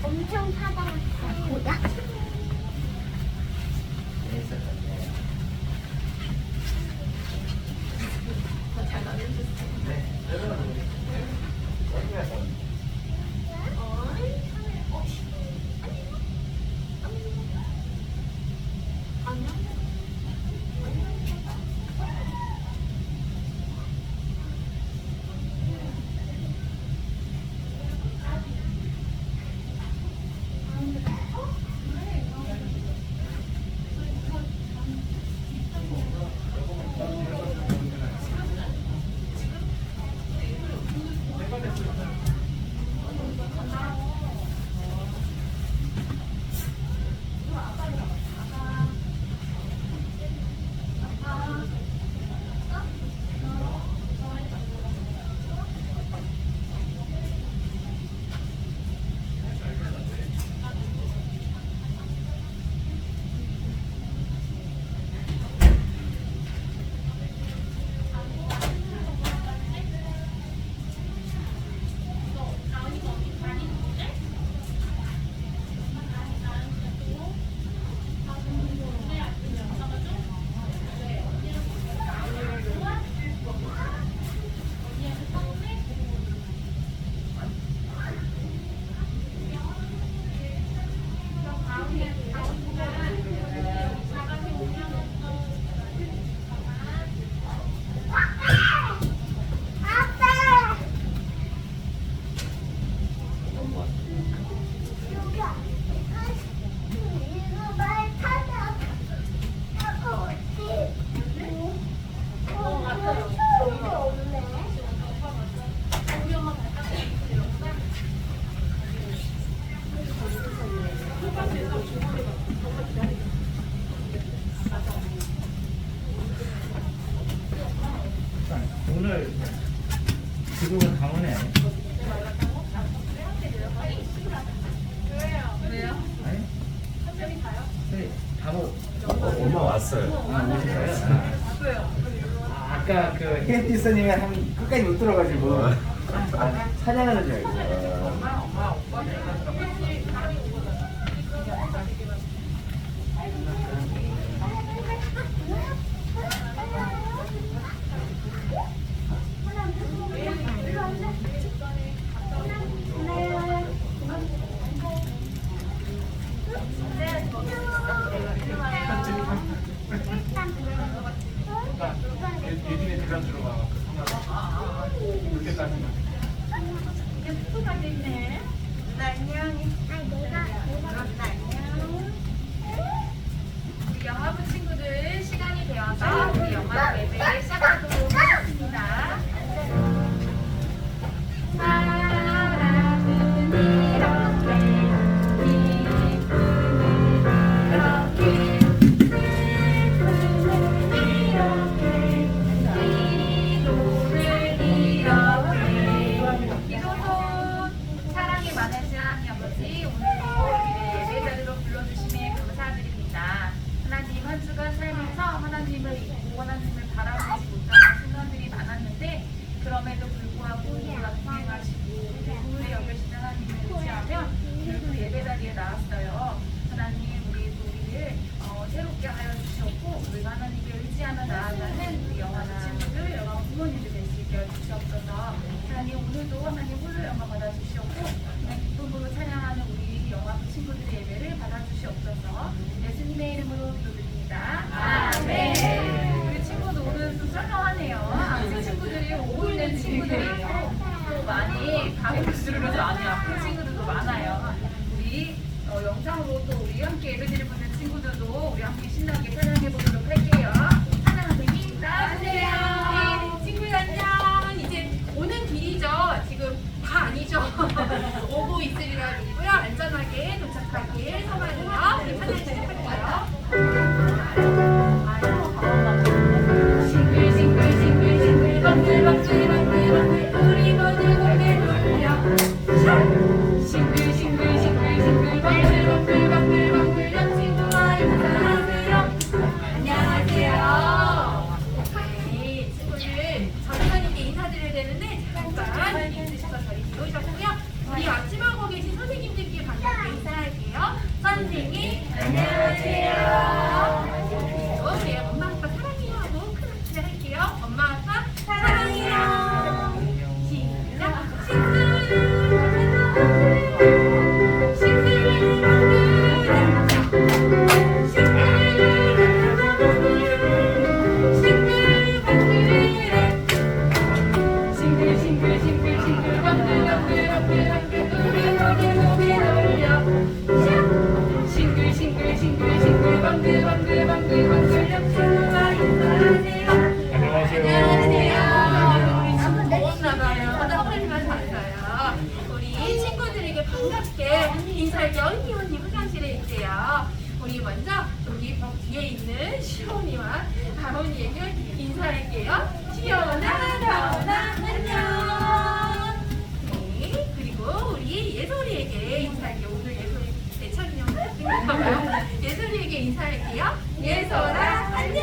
엄청 사다놨어요. 뭐야? 오늘 지금은 강원에 왜요? 아니? 한명이 가요? 네, 바로 엄마 왔어요. 오셨어요? 왜요? 아까 그 헤어티스님이 한 끝까지 못 들어가지고 사냥하는 줄 알고. 엄마, 오빠 예진이 대장 들어가. 그렇게까지만. 예쁘게 있네. 누나 안녕. 누나 안녕. 우리 영화부 친구들 시간이 되어서 우리 영화 예배 시작하도록 하겠습니다. 사랑은 이렇게 사랑이 많으신 하나님 아버지, 오늘도 우리의 예배 자리로 불러주심에 감사드립니다. 하나님, 한 주간 살면서 하나님을 잊고 하나님을 바라보지 못하는 순간들이 많았는데, 그럼에도 불구하고 우리가 동행하시고 우리 여겨주신 하나님을 의지하며 결국 예배 자리에 나왔어요. 하나님, 우리를 새롭게 하여 주셨고, 우리가 하나님께 의지하며 나아가는 우리 영화부 친구들, 영화 부모님들 될 수 있게 해주시옵소서. 하나님, 오늘도 하나님 홀로 영화 받아주시옵고, 하나님 기쁨으로 찬양하는 우리 영화부 친구들의 예배를 받아주시옵소서. 예수님의 이름으로 기도드립니다. 아멘. 우리 친구도 오늘 좀 썰렁하네요. 아직 친구들이 오고 있는 친구들이에요. 또 많이 가족수들로도 많이 아픈 친구들도 많아요. 우리 영상으로 또 우리 함께 예배드릴 분들 친구들도 우리 함께 신나게 찬양해 보도록 할게요. 찬양하는 힘 나주세요. 네, 친구들 안녕. 이제 오는 길이죠. 지금 다 아니죠. 오고 있으리라 믿고요. 안전하게 도착하길 소망하며 우리 찬양 시작할게요. 싱글싱글 싱글싱글 번들번들 번들번들 우리 모두 고개 돌려 싱글싱글 싱글싱글 번들번들 번들번들 친구와 인사하세요. 안녕하세요. 네, 친구들 전사님께 인사드려야 되는데 잠깐 있으셔서 저희 들어오셨고요. 우리 앞치마 하고 계신 선생님들께 반갑게 인사할 겸 희원이 화장실에 있대요. 우리 먼저 여기 벽 뒤에 있는 시온이와 다온이에게 인사할게요. 시온아, 다온아, 안녕. 네, 그리고 우리 예솔이에게 인사할게요. 오늘 예솔이 내천이 형 생각하고요. 예솔이에게 인사할게요. 예솔아, 안녕.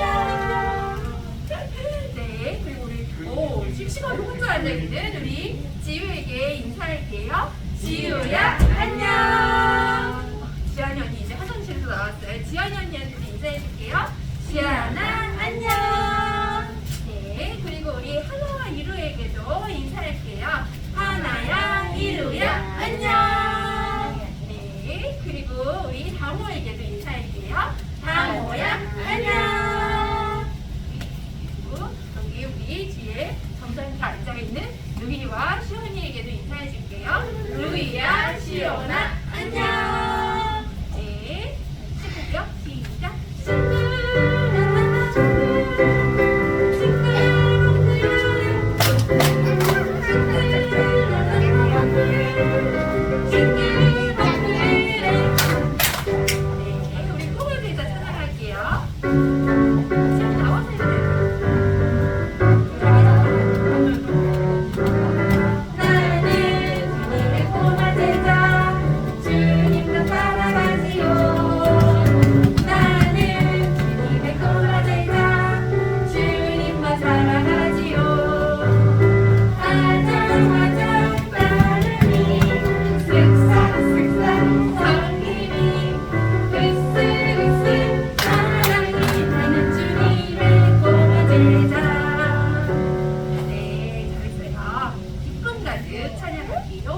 네, 그리고 우리 씩씩하게 혼자 앉아있는 우리 지우에게 인사할게요. 지우야, 안녕. 지안이 언니 이제 화장실에서 나왔어요. 지안이 언니한테 인사해줄게요. 지안아, 안녕. 네, 그리고 우리 하나와 이루에게도 인사할게요. 하나야, 이루야, 안녕. 네, 그리고 우리 다모에게도 인사할게요. 다모야, 안녕. 그리고 여기 우리 뒤에 정상에 앉아있는 루이와 시온이에게도 인사해줄게요. 루이야, 시온아, 안녕. 네, 시작할게요. 시작. 네, 우리 꿈을 빌자 찬양할게요. 지금 나와서 해도 돼요. 나는 주님의 꼬마 제자 주님과 따라가지요. 나는 주님의 꼬마 제자 주님과 살아가지요. 아장아장 따르니 쓱싹쓱싹 성김이 으쓱으쓱 사랑이 나는 주님의 꼬마 제자. 네, 잘했어요. 기쁨 가득 찬양할게요.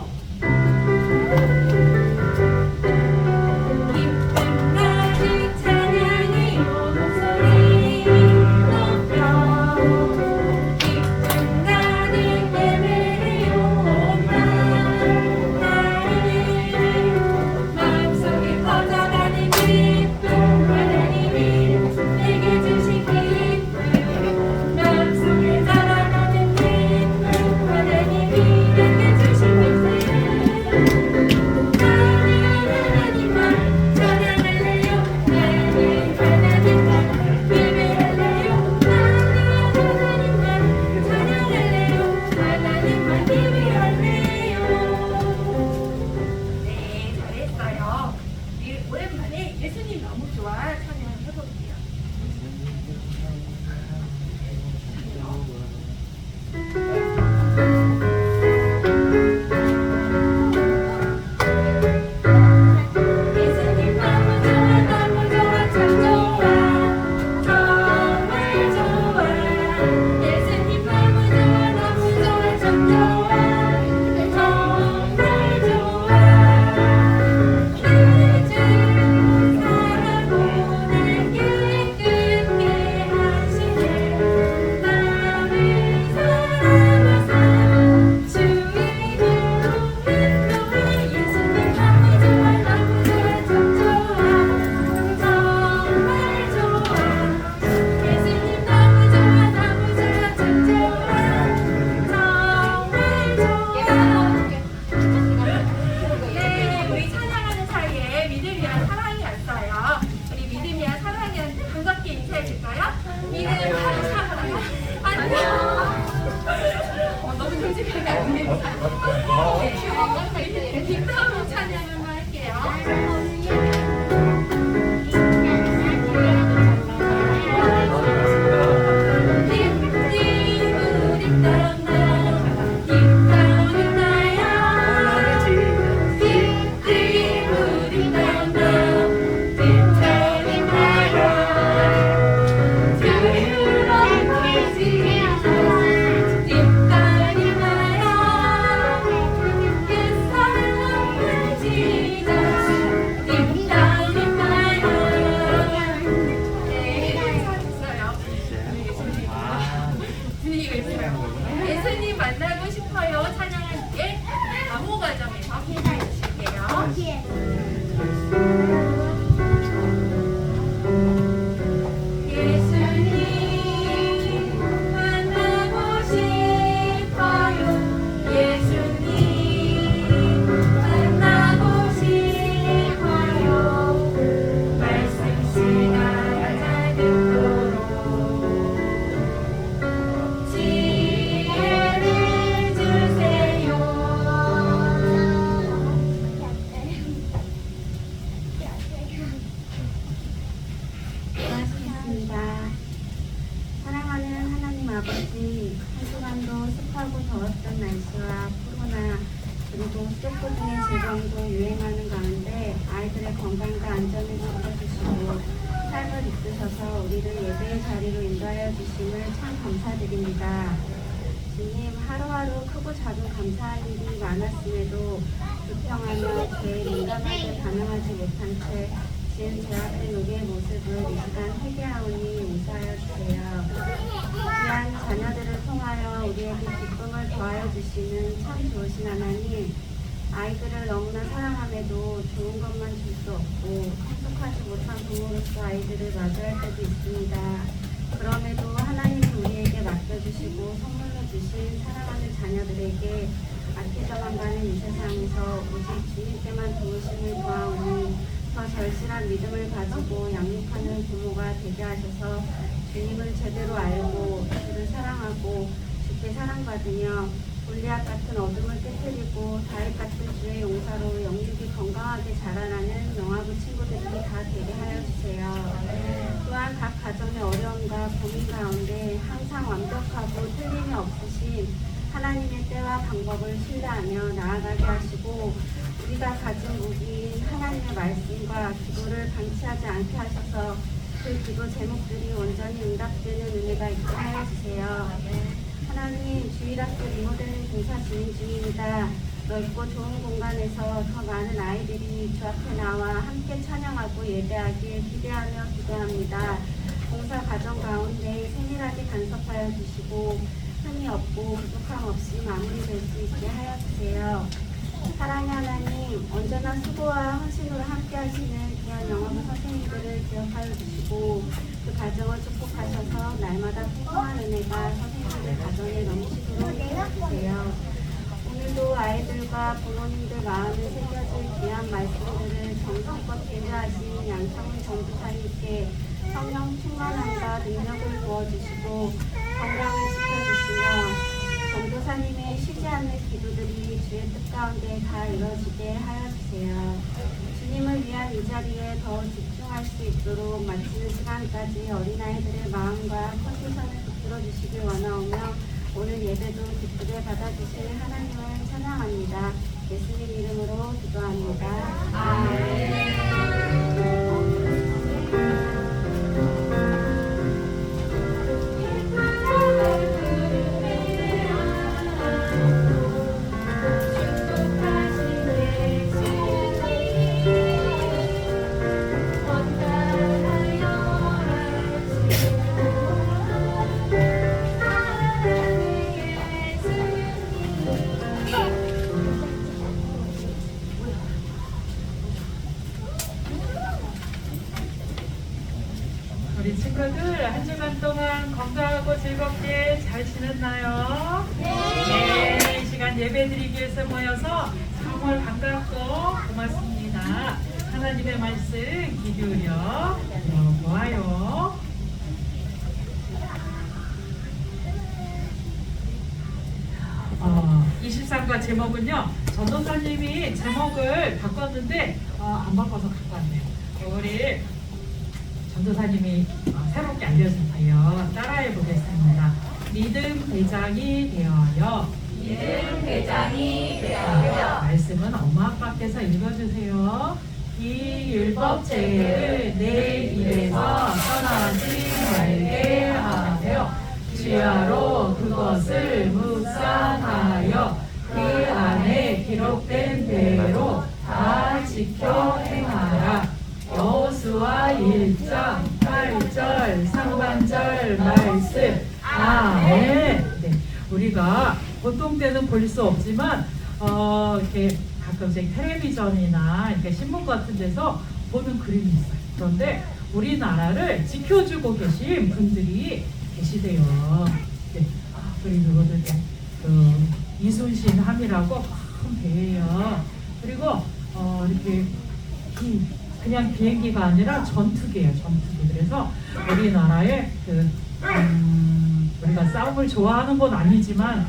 기쁨 가득 찬양이 목소리 높여 기쁨 가득 예배를 온만 나를 마음속에 퍼져가는 기쁨 하나님이 내게 주신 기쁨 마음속에 자라나는 기쁨 하나님이 내게 주신 기쁨 하나님만 찬양할래요. 나는 하나님만 예배할래요. 나는 하나님만 찬양할래요. 하나님만 예배할래요. 네, 잘했어요. 우리 오랜만에 예수님 너무 좋아 찬양해볼게요. 예수님 너무 좋아 너무 좋아 참 좋아 정말 좋아. 예수님 너무 좋아 너무 좋아 참 좋아 정말 좋아. 내 주 사랑으로 날 기쁘게 하시네. 나를 사랑하사 주의 이름으로 인도해. 예수님 너무 좋아 너무 좋아 참 좋아 정말 좋아. 예수님 너무 좋아 너무 좋아 참 좋아 정말 좋아. 네, 우리 찬양하는 사이에 믿음이와 사랑이 왔어요. 우리 믿음이와 사랑이한테 반갑게 인사해줄까요? 믿음, 사랑, 안녕. 너무 솔직하게 안 됩니다. 네, 빅다운 찬양 한번 할게요. 분위기가 있어요. 예수님 만나고 싶어요. 찬양할 때 암호 과정에서 기도해 주실게요. 예수님 만나고 싶어요. 예수님 만나고 싶어요. 더웠던 날씨와 코로나 그리고 세포 등의 질병도 유행하는 가운데 아이들의 건강과 안전을 지켜주시고 삶을 이끄셔서 우리를 예배의 자리로 인도하여 주심을 참 감사드립니다. 주님, 하루하루 크고 작은 감사할 일이 많았음에도 불평하며 죄에 민감하게 반응하지 못한 채 지은 죄 앞에 우리의 모습을 이 시간 회개하오니 용서하여 주세요. 귀한 자녀들을 통하여 우리에게 기쁨을 더하여 주시는 참 좋으신 하나님, 아이들을 너무나 사랑함에도 좋은 것만 줄 수 없고 성숙하지 못한 부모로서 아이들을 맞이할 때도 있습니다. 그럼에도 하나님이 우리에게 맡겨주시고 선물로 주신 사랑하는 자녀들에게 아끼져만 가는 이 세상에서 오직 주님께만 도우심을 구하오니 더 절실한 믿음을 가지고 양육하는 부모가 되게 하셔서 주님을 제대로 알고 주를 사랑하고 주께 사랑받으며 골리앗 같은 어둠을 깨뜨리고 다윗 같은 주의 용사로 영육이 건강하게 자라나는 영화부 친구들이 다 되게 하여 주세요. 또한 각 가정의 어려움과 고민 가운데 항상 완벽하고 틀림이 없으신 하나님의 때와 방법을 신뢰하며 나아가게 하시고 우리가 가진 무기인 하나님의 말씀과 기도를 방치하지 않게 하셔서 그 기도 제목들이 온전히 응답되는 은혜가 있게 하여 주세요. 하나님, 주일학교 리모델링 공사 진행 중입니다. 넓고 좋은 공간에서 더 많은 아이들이 주 앞에 나와 함께 찬양하고 예배하길 기대하며 기도합니다. 공사 과정 가운데 세밀하게 간섭하여 주시고 흠이 없고 부족함 없이 마무리될 수 있게 하여 주세요. 사랑의 하나님, 언제나 수고와 헌신으로 함께 하시는 귀한 영어부 선생님들을 기억하여 주시고 그 가정을 축복하셔서 날마다 풍성한 은혜가 선생님들 가정에 넘치도록 해주세요. 오늘도 아이들과 부모님들 마음에 새겨질 귀한 말씀들을 정성껏 제자하신 양창훈 전도사님께 성령 충만함과 능력을 부어주시고 건강을 지켜주시며 전도사님의 쉬지 않는 기도들이 주의 뜻 가운데 다 이루어지게 하여 주세요. 주님을 위한 이 자리에 더 집중할 수 있도록 마치는 시간까지 어린아이들의 마음과 컨디션을 붙들어 주시길 원하오며 오늘 예배도 기쁘게 받아주실 하나님을 찬양합니다. 예수님 이름으로 기도합니다. 아멘. 우리 친구들 한 주간 동안 건강하고 즐겁게 잘 지냈나요? 네. 이 시간 예배드리기 위해서 모여서 정말 반갑고 고맙습니다. 하나님의 말씀 귀 기울여 들어보아요. 이 13과 제목은요, 전도사님이 제목을 바꿨는데 안 바꿔서 갖고 왔네요. 우리 전도사님이 새롭게 알려주세요. 따라해 보겠습니다. 믿음 대장이 되어요. 믿음 대장이 되어요. 말씀은 엄마 아빠께서 읽어주세요. 이 율법책을 내 입에서 떠나지 말게 하며 주야로 그것을 묵상하여 그 안에 기록된 대로 다 지켜 행하라. 여호수아 1장 8절 상반절 말씀. 아멘. 네, 우리가 보통 때는 볼 수 없지만 이렇게 가끔씩 텔레비전이나 이렇게 신문 같은 데서 보는 그림이 있어요. 그런데 우리나라를 지켜주고 계신 분들이 계시대요. 네, 그리고 그 이순신 함이라고 큰 배예요. 그리고 이렇게 그냥 비행기가 아니라 전투기예요. 전투기. 그래서 우리나라에 우리가 싸움을 좋아하는 건 아니지만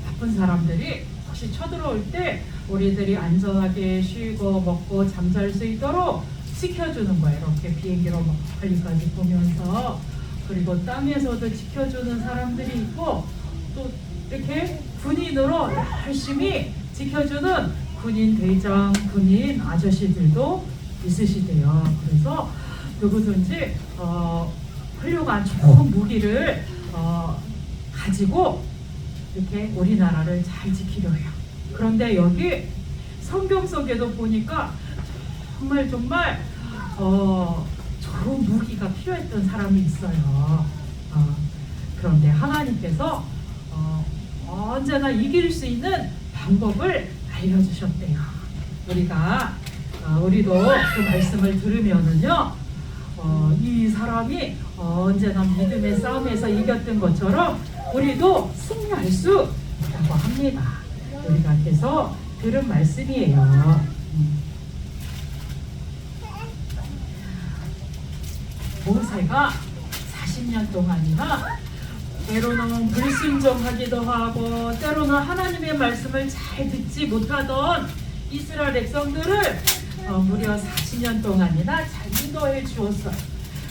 바쁜 사람들이 혹시 쳐들어올 때 우리들이 안전하게 쉬고 먹고 잠잘 수 있도록 지켜주는 거예요. 이렇게 비행기로 멀리까지 보면서. 그리고 땅에서도 지켜주는 사람들이 있고 또 이렇게 군인으로 열심히 지켜주는 군인 대장, 군인 아저씨들도 있으시대요. 그래서 누구든지 훌륭한 좋은 무기를 가지고 이렇게 우리나라를 잘 지키려 해요. 그런데 여기 성경 속에도 보니까 정말 좋은 무기가 필요했던 사람이 있어요. 그런데 하나님께서 언제나 이길 수 있는 방법을 알려주셨대요. 우리도 그 말씀을 들으면은요, 이 사람이 언제나 믿음의 싸움에서 이겼던 것처럼 우리도 승리할 수 있다고 합니다. 우리가 계속 들은 말씀이에요. 모세가 40년 동안이나 때로는 불순종하기도 하고 때로는 하나님의 말씀을 잘 듣지 못하던 이스라엘 백성들을 무려 40년 동안이나 잘 인도해 주었어요.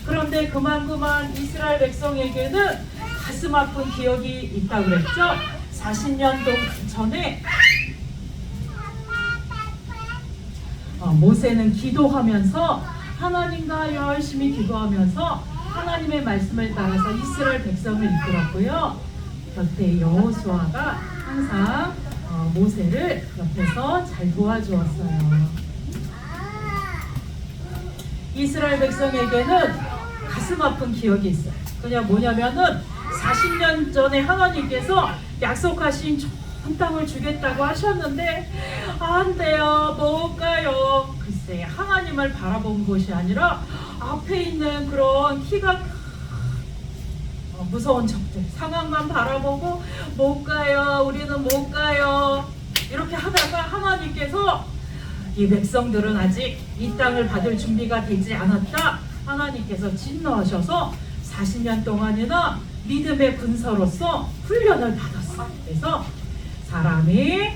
그런데 그만 이스라엘 백성에게는 가슴 아픈 기억이 있다고 그랬죠. 40년 전에 모세는 기도하면서 하나님과 열심히 기도하면서 하나님의 말씀을 따라서 이스라엘 백성을 이끌었고요. 곁에 여호수아가 항상 모세를 옆에서 잘 도와주었어요. 이스라엘 백성에게는 가슴 아픈 기억이 있어요. 그냥 뭐냐면은 40년 전에 하나님께서 약속하신 좋은 땅을 주겠다고 하셨는데 안 돼요, 못 가요. 글쎄, 하나님을 바라본 것이 아니라 앞에 있는 그런 키가 무서운 적들 상황만 바라보고 못 가요, 우리는 못 가요, 이렇게 하다가 하나님께서 이 백성들은 아직 이 땅을 받을 준비가 되지 않았다, 하나님께서 진노하셔서 40년 동안이나 믿음의 군사로서 훈련을 받았어. 그래서 사람이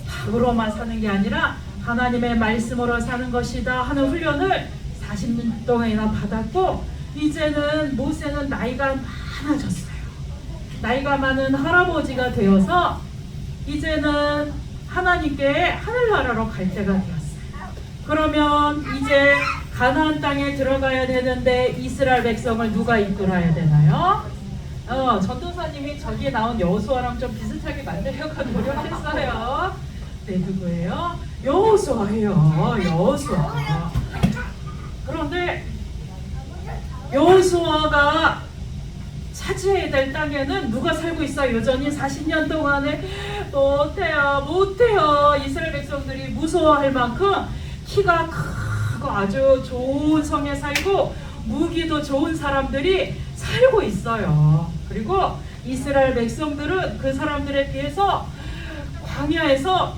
밥으로만 사는 게 아니라 하나님의 말씀으로 사는 것이다 하는 훈련을 40년 동안이나 받았고, 이제는 모세는 나이가 많아졌어요. 나이가 많은 할아버지가 되어서 이제는 하나님께 하늘나라로 갈 때가 되었어요. 그러면 이제 가나안 땅에 들어가야 되는데 이스라엘 백성을 누가 이끌어야 되나요? 전도사님이 저기에 나온 여호수아랑 좀 비슷하게 만들려고 노력했어요. 네, 누구예요? 여호수아예요. 여호수아. 그런데 여호수아가 차지해야 될 땅에는 누가 살고 있어요? 여전히 40년 동안에 못해요. 이스라엘 백성들이 무서워할 만큼 키가 크고 아주 좋은 성에 살고 무기도 좋은 사람들이 살고 있어요. 그리고 이스라엘 백성들은 그 사람들에 비해서 광야에서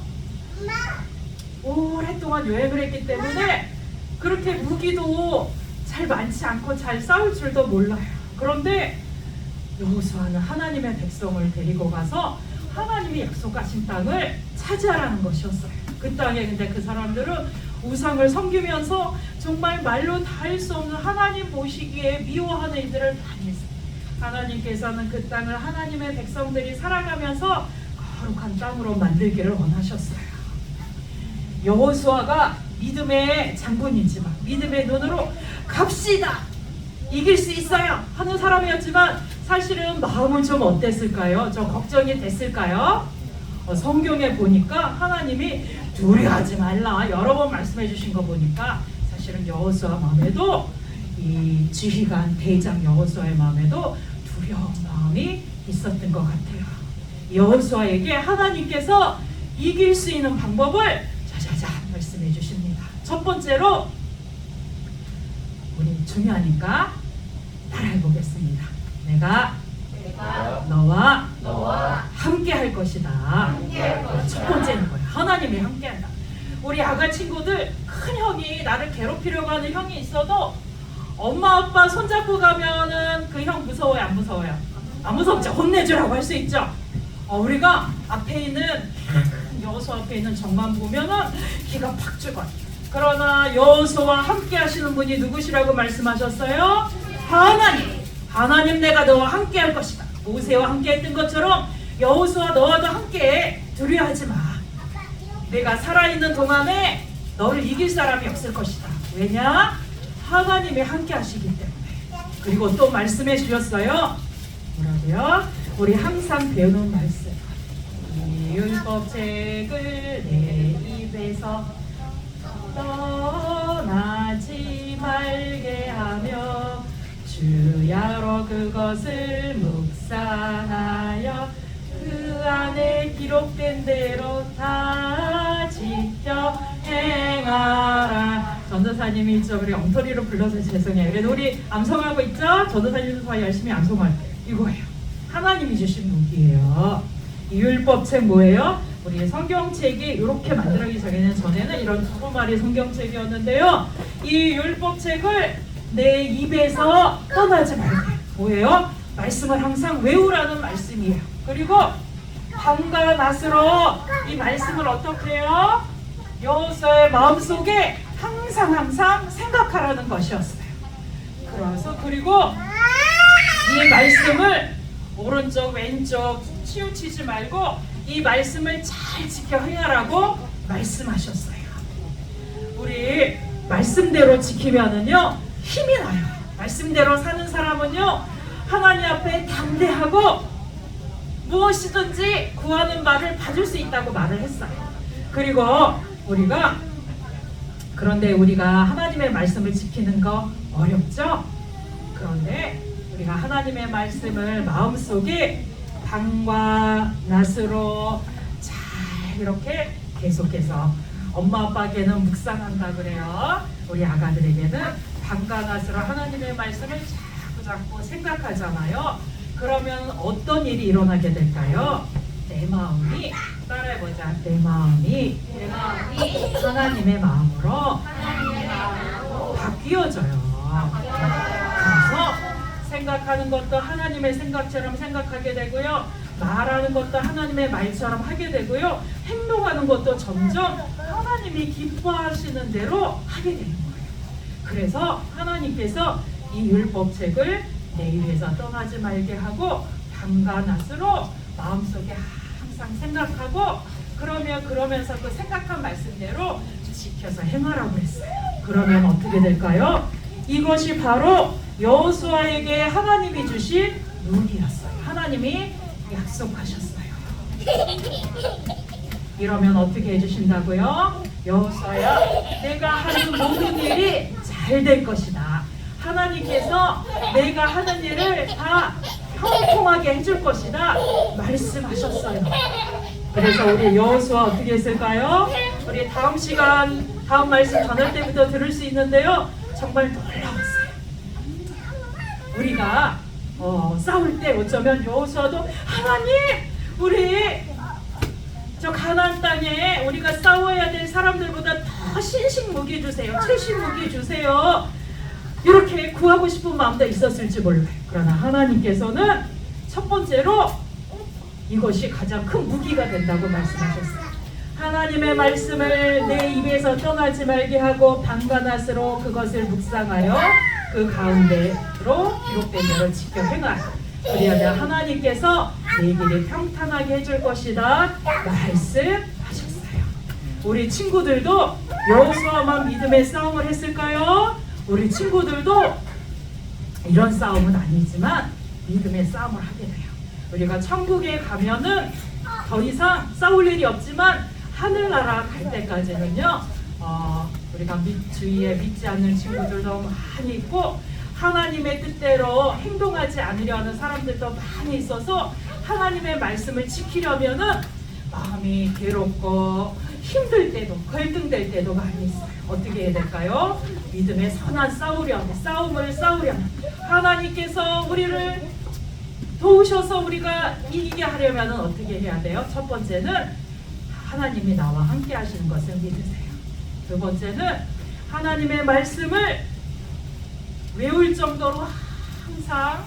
오랫동안 여행을 했기 때문에 그렇게 무기도 잘 많지 않고 잘 싸울 줄도 몰라요. 그런데 여호수아는 하나님의 백성을 데리고 가서 하나님이 약속하신 땅을 차지하라는 것이었어요. 그 땅에 근데 그 사람들은 우상을 섬기면서 정말 말로 다 할 수 없는 하나님 보시기에 미워하는 일들을 많이 했어요. 하나님께서는 그 땅을 하나님의 백성들이 살아가면서 거룩한 땅으로 만들기를 원하셨어요. 여호수아가 믿음의 장군이지만 믿음의 눈으로 갑시다, 이길 수 있어요 하는 사람이었지만 사실은 마음은 좀 어땠을까요? 좀 걱정이 됐을까요? 성경에 보니까 하나님이 두려워하지 말라 여러 번 말씀해 주신 거 보니까 사실은 여호수아 마음에도, 이 지휘관 대장 여호수아의 마음에도 두려운 마음이 있었던 것 같아요. 여호수아에게 하나님께서 이길 수 있는 방법을 자자자 말씀해 주십니다. 첫 번째로, 우리 중요하니까 따라해 보겠습니다. 내가 너와 함께 할 것이다. 첫 번째는 뭐야? 하나님이 함께 한다. 우리 아가 친구들, 큰 형이 나를 괴롭히려고 하는 형이 있어도 엄마 아빠 손잡고 가면은 그 형 무서워요, 안 무서워요? 안 무섭죠? 혼내주라고 할 수 있죠? 우리가 앞에 있는 여호수아 앞에 있는 정만 보면은 기가 팍 죽어요. 그러나 여호수아와 함께 하시는 분이 누구시라고 말씀하셨어요? 하나님. 하나님, 내가 너와 함께 할 것이다. 모세와 함께 했던 것처럼 여호수아 너와도 함께 두려워하지 마. 내가 살아있는 동안에 너를 이길 사람이 없을 것이다. 왜냐? 하나님이 함께 하시기 때문에. 그리고 또 말씀해 주셨어요. 뭐라고요? 우리 항상 배우는 말씀. 이 율법책을 내 입에서 떠나지 말게 하며 주야로 그것을 묵상하여 그 안에 기록된 대로 다 지켜 행하라. 전도사님이 우리 엉터리로 불러서 죄송해요. 그래도 우리 암송하고 있죠? 전도사님도 더 열심히 암송할게요. 이거예요. 하나님이 주신 무기예요. 이 율법책 뭐예요? 우리 성경책이 이렇게 만들어지기 전에는 이런 두루마리 성경책이었는데요. 이 율법책을 내 입에서 떠나지 말게. 뭐예요? 말씀을 항상 외우라는 말씀이에요. 그리고 밤과 낮으로 이 말씀을 어떻게 해요? 여호수아의 마음속에 항상 생각하라는 것이었어요. 그리고 이 말씀을 오른쪽 왼쪽 치우치지 말고 이 말씀을 잘 지켜 행하라고 말씀하셨어요. 우리 말씀대로 지키면은요 힘이 나요. 말씀대로 사는 사람은요 하나님 앞에 담대하고 무엇이든지 구하는 말을 받을 수 있다고 말을 했어요. 그리고 그런데 우리가 하나님의 말씀을 지키는 거 어렵죠? 그런데 우리가 하나님의 말씀을 마음속에 밤과 낮으로 잘 이렇게 계속해서 엄마 아빠에게는 묵상한다 그래요. 우리 아가들에게는 밤과 낮으로 하나님의 말씀을 자꾸 생각하잖아요. 그러면 어떤 일이 일어나게 될까요? 내 마음이 따라해보자. 내 마음이 하나님의 마음으로 바뀌어져요. 그래서 생각하는 것도 하나님의 생각처럼 생각하게 되고요. 말하는 것도 하나님의 말처럼 하게 되고요. 행동하는 것도 점점 하나님이 기뻐하시는 대로 하게 되는 거예요. 그래서 하나님께서 이 율법책을 내 입에서 떠나지 말게 하고 밤과 낮으로 마음속에 항상 생각하고 그러면서 그 생각한 말씀대로 지켜서 행하라고 했어요. 그러면 어떻게 될까요? 이것이 바로 여호수아에게 하나님이 주신 룰이었어요. 하나님이 약속하셨어요. 이러면 어떻게 해주신다고요? 여호수아야, 내가 하는 모든 일이 잘 될 것이다. 하나님께서 내가 하는 일을 다 형통하게 해줄 것이다 말씀하셨어요. 그래서 우리 여호수아 어떻게 했을까요? 우리 다음 말씀 전할 때부터 들을 수 있는데요. 정말 놀라웠어요. 우리가 싸울 때 어쩌면 여호수아도 하나님, 우리 저 가나안 땅에 우리가 싸워야 될 사람들보다 더 신식 무기 주세요. 최신 무기 주세요. 이렇게 구하고 싶은 마음도 있었을지 몰라요. 그러나 하나님께서는 첫 번째로 이것이 가장 큰 무기가 된다고 말씀하셨어요. 하나님의 말씀을 내 입에서 떠나지 말게 하고 밤과 낮으로 그것을 묵상하여 그 가운데로 기록된 대로 지켜 행하라. 그리하면 하나님께서 내 길을 평탄하게 해줄 것이다 말씀하셨어요. 우리 친구들도 여호수아만 믿음의 싸움을 했을까요? 우리 친구들도 이런 싸움은 아니지만 믿음의 싸움을 하게 돼요. 우리가 천국에 가면은 더 이상 싸울 일이 없지만 하늘나라 갈 때까지는요 우리가 주위에 믿지 않는 친구들도 많이 있고 하나님의 뜻대로 행동하지 않으려 하는 사람들도 많이 있어서 하나님의 말씀을 지키려면은 마음이 괴롭고 힘들 때도 갈등될 때도 많이 있어요. 어떻게 해야 될까요? 믿음의 선한 싸움을 싸우려면 하나님께서 우리를 도우셔서 우리가 이기게 하려면 어떻게 해야 돼요? 첫 번째는 하나님이 나와 함께 하시는 것을 믿으세요. 두 번째는 하나님의 말씀을 외울 정도로 항상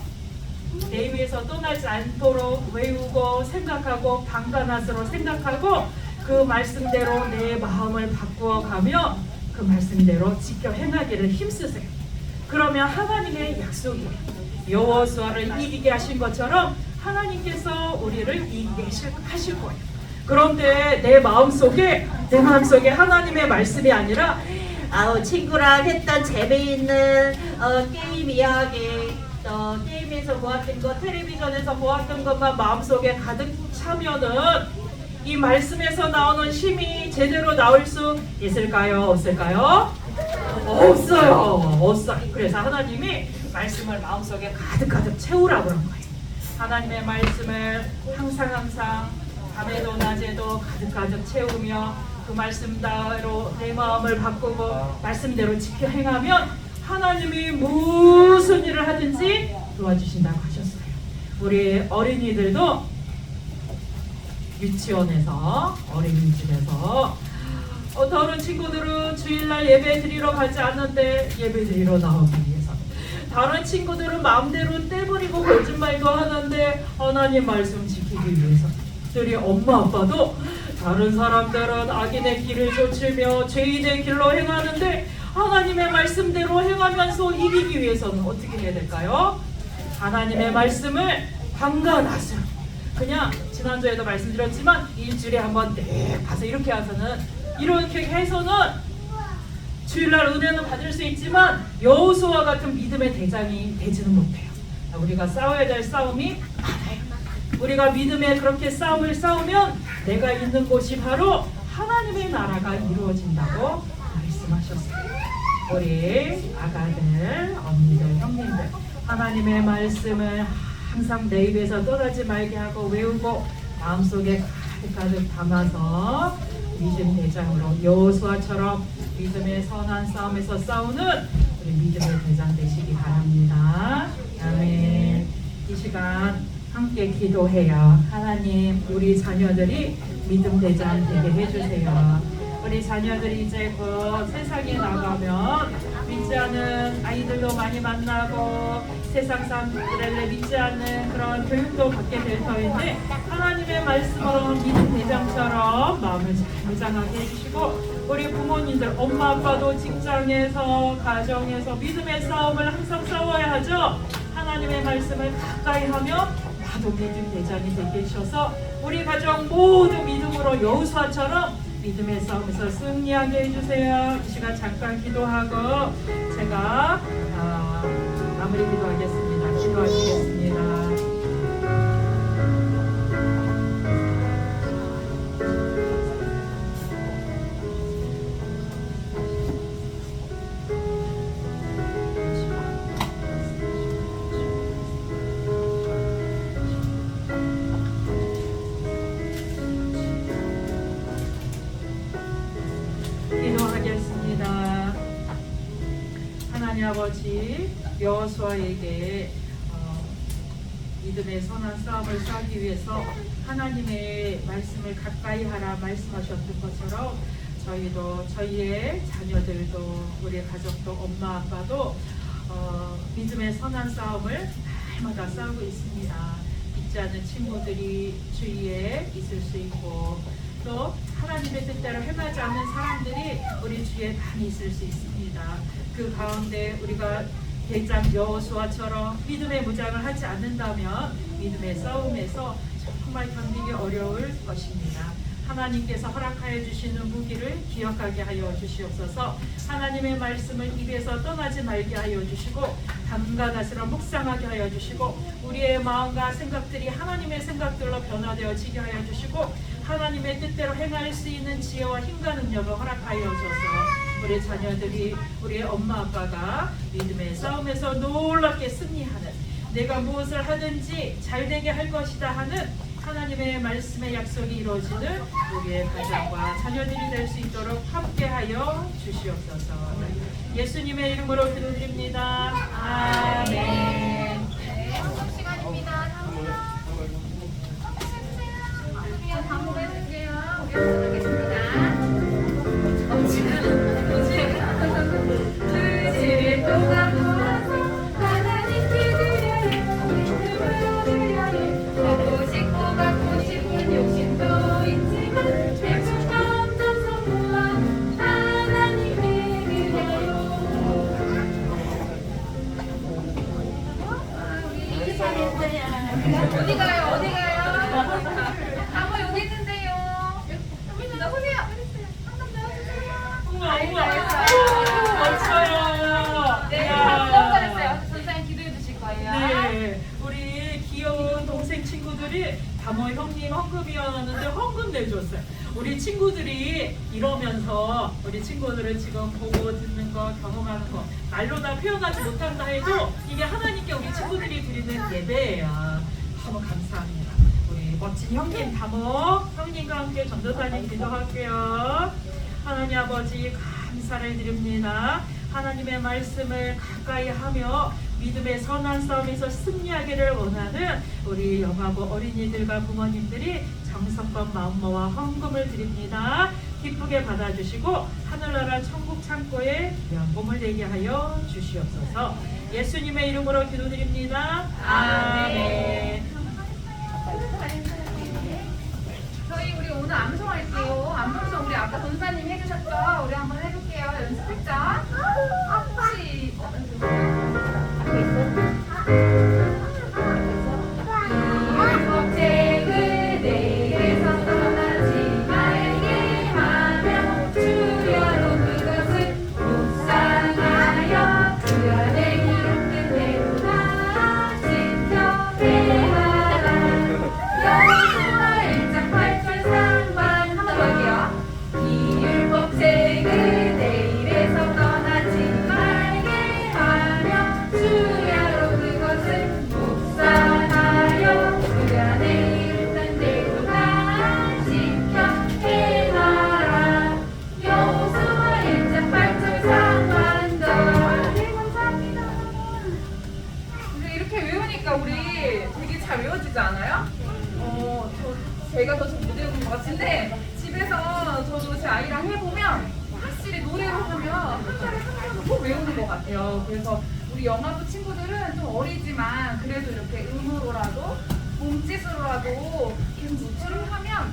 내 위에서 떠나지 않도록 외우고 생각하고 밤과 낮으로 생각하고 그 말씀대로 내 마음을 바꾸어가며 그 말씀대로 지켜 행하기를 힘쓰세요. 그러면 하나님의 약속이 여호수아를 이기게 하신 것처럼 하나님께서 우리를 이기게 하실 거예요. 그런데 내 마음속에 하나님의 말씀이 아니라 친구랑 했던 재미있는 게임 이야기, 게임에서 보았던 것, 텔레비전에서 보았던 것만 마음속에 가득 차면은 이 말씀에서 나오는 힘이 제대로 나올 수 있을까요? 없을까요? 없어요. 그래서 하나님이 말씀을 마음속에 가득 채우라고 그런 거예요. 하나님의 말씀을 항상 밤에도 낮에도 가득 채우며 그 말씀대로 내 마음을 바꾸고 말씀대로 지켜 행하면 하나님이 무슨 일을 하든지 도와주신다고 하셨어요. 우리 어린이들도 유치원에서 어린이집에서 다른 친구들은 주일날 예배 드리러 가지 않는데 예배 드리러 나오기 위해서, 다른 친구들은 마음대로 떼버리고 거짓말도 하는데 하나님 말씀 지키기 위해서, 우리 엄마 아빠도 다른 사람들은 악인의 길을 쫓으며 죄인의 길로 행하는데 하나님의 말씀대로 행하면서 이기기 위해서는 어떻게 해야 될까요? 하나님의 말씀을 방간하세요. 그냥 지난주에도 말씀드렸지만 일주일에 한번 가서 이렇게 해서는 주일날 은혜는 받을 수 있지만 여호수아와 같은 믿음의 대장이 되지는 못해요. 우리가 싸워야 될 싸움이 많아요. 우리가 믿음에 그렇게 싸움을 싸우면 내가 있는 곳이 바로 하나님의 나라가 이루어진다고 말씀하셨어요. 우리 아가들, 언니들, 형님들, 하나님의 말씀을 항상 내 입에서 떠나지 말게 하고 외우고 마음속에 가득 담아서 믿음 대장으로 여호수아처럼 믿음의 선한 싸움에서 싸우는 우리 믿음의 대장 되시기 바랍니다. 아멘. 이 시간 함께 기도해요. 하나님, 우리 자녀들이 믿음 대장 되게 해주세요. 우리 자녀들이 이제 곧 세상에 나가면 믿지 않는 아이들도 많이 만나고 세상 사람들을 믿지 않는 그런 교육도 받게 될 터인데 하나님의 말씀으로 믿음 대장처럼 마음을 잘 무장하게 해주시고, 우리 부모님들, 엄마 아빠도 직장에서 가정에서 믿음의 싸움을 항상 싸워야 하죠. 하나님의 말씀을 가까이 하며 나도 믿음 대장이 되게 해주셔서 우리 가정 모두 믿음으로 여호수아처럼 믿음의 싸움에서 승리하게 해주세요. 이 시간 잠깐 기도하고 제가 마무리 기도하겠습니다. 기도하시겠습니다. 기도하겠습니다. 하나님 아버지, 여호수아에게 믿음의 선한 싸움을 싸기 위해서 하나님의 말씀을 가까이 하라 말씀하셨던 것처럼 저희도, 저희의 자녀들도, 우리 가족도, 엄마 아빠도 믿음의 선한 싸움을 날마다 싸우고 있습니다. 믿지 않는 친구들이 주위에 있을 수 있고 또 하나님의 뜻대로 행하지 않는 사람들이 우리 주위에 많이 있을 수 있습니다. 그 가운데 우리가 대장 여호수아처럼 믿음의 무장을 하지 않는다면 믿음의 싸움에서 정말 견디기 어려울 것입니다. 하나님께서 허락하여 주시는 무기를 기억하게 하여 주시옵소서. 하나님의 말씀을 입에서 떠나지 말게 하여 주시고 담가다스러 묵상하게 하여 주시고 우리의 마음과 생각들이 하나님의 생각들로 변화되어지게 하여 주시고 하나님의 뜻대로 행할 수 있는 지혜와 힘과 능력을 허락하여 주셔서 우리 자녀들이, 우리 엄마 아빠가 믿음의 싸움에서 놀랍게 승리하는, 내가 무엇을 하든지 잘되게 할 것이다 하는 하나님의 말씀의 약속이 이루어지는 우리의 가정과 자녀들이 될 수 있도록 함께하여 주시옵소서. 예수님의 이름으로 기도드립니다. 아멘. 네, 수업 시간입니다. 반복해볼게요. 우리 하겠습니다. 주지를 또 가보아서 하나님께 드려요. 보고 싶고 갖고 싶은 욕심도 있지만 대충 감정서 모아 하나님께 드려요. 우리 어디 가요? 친구들이 다모 형님 헌금이었는데 헌금 내줬어요. 우리 친구들이 이러면서 우리 친구들은 지금 보고 듣는 거 경험하는 거 말로 다 표현하지 못한다 해도 이게 하나님께 우리 친구들이 드리는 예배예요. 너무 감사합니다. 우리 멋진 형님 다모 형님과 함께 전도사님 기도할게요. 하나님 아버지 감사를 드립니다. 하나님의 말씀을 가까이 하며 믿음의 선한 싸움에서 승리하기를 원하는 우리 영화부 어린이들과 부모님들이 정성껏 마음모아 헌금을 드립니다. 기쁘게 받아주시고 하늘나라 천국 창고에 몸을 내게 하여 주시옵소서. 예수님의 이름으로 기도드립니다. 아멘. 저희 우리 오늘 암송할게요. 암송 우리 아까 전사님 해주셨죠? 우리 한번 해볼게요. 연습했죠? 혹시 법칙을 내일에서 떠나지 말게 하며 주여로 그것을 묵상하여 그 안에 기록된 대로 다 지켜내 하라. 여호수아 1장 8절 상반 한번 더 할게요. 이 율법책을 내일에서 떠나지 말게 하며 주야로 그것을 묵상하여 그 안에 이르는 대로 다 지켜 행하라. 여호수아 1장 8절 상반절. 네, 감사합니다. 근데 이렇게 외우니까 우리 되게 잘 외워지지 않아요? 제가 더 잘 못 외우는 것 같은데 집에서 저도 제 아이랑 해보면 확실히 노래로 하면 한 달에 한 번은 꼭 외우는 것 같아요. 그래서 우리 영화부 친구들은 좀 어리지만 그래도 이렇게 음으로라도 몸짓으로라도 계속 노출을 하면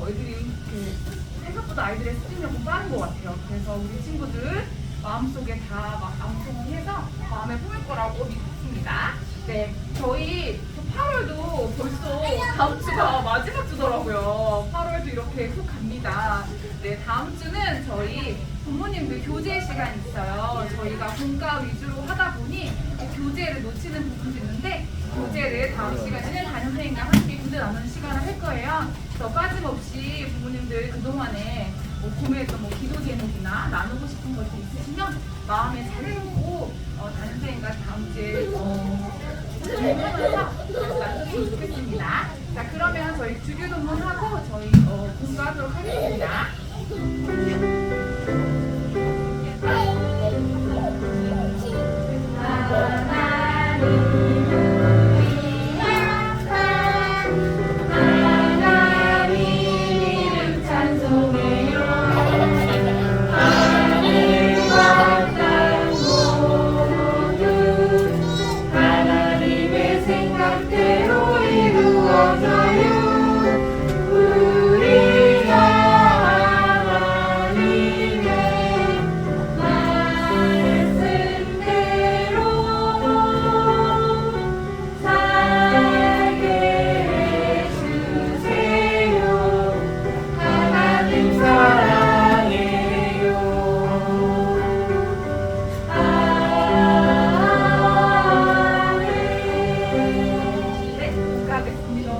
애들이 이렇게 생각보다 아이들의 스피드력은 빠른 것 같아요. 그래서 우리 친구들 마음속에 다 막 암송을 해서 마음에 품을 거라고 믿습니다. 네, 저희 8월도 벌써 다음 주가 마지막 주더라고요. 8월도 이렇게 훅 갑니다. 네, 다음 주는 저희 부모님들 교제 시간이 있어요. 저희가 본가 위주로 하다 보니 교재를 놓치는 부분도 있는데 교재를 다음 시간에는 담임선생님과 함께 교재 나누는 시간을 할 거예요. 그래서 빠짐없이 부모님들 그동안에 구매했던 기도 제목이나 나누고 싶은 것이 있으시면 마음에 잘 해놓고 담임선생님과 다음 주에 질문해서 나누시면 좋겠습니다. 자, 그러면 저희 주교 동문하고 저희 공부하도록 하겠습니다. 네, 가겠습니다.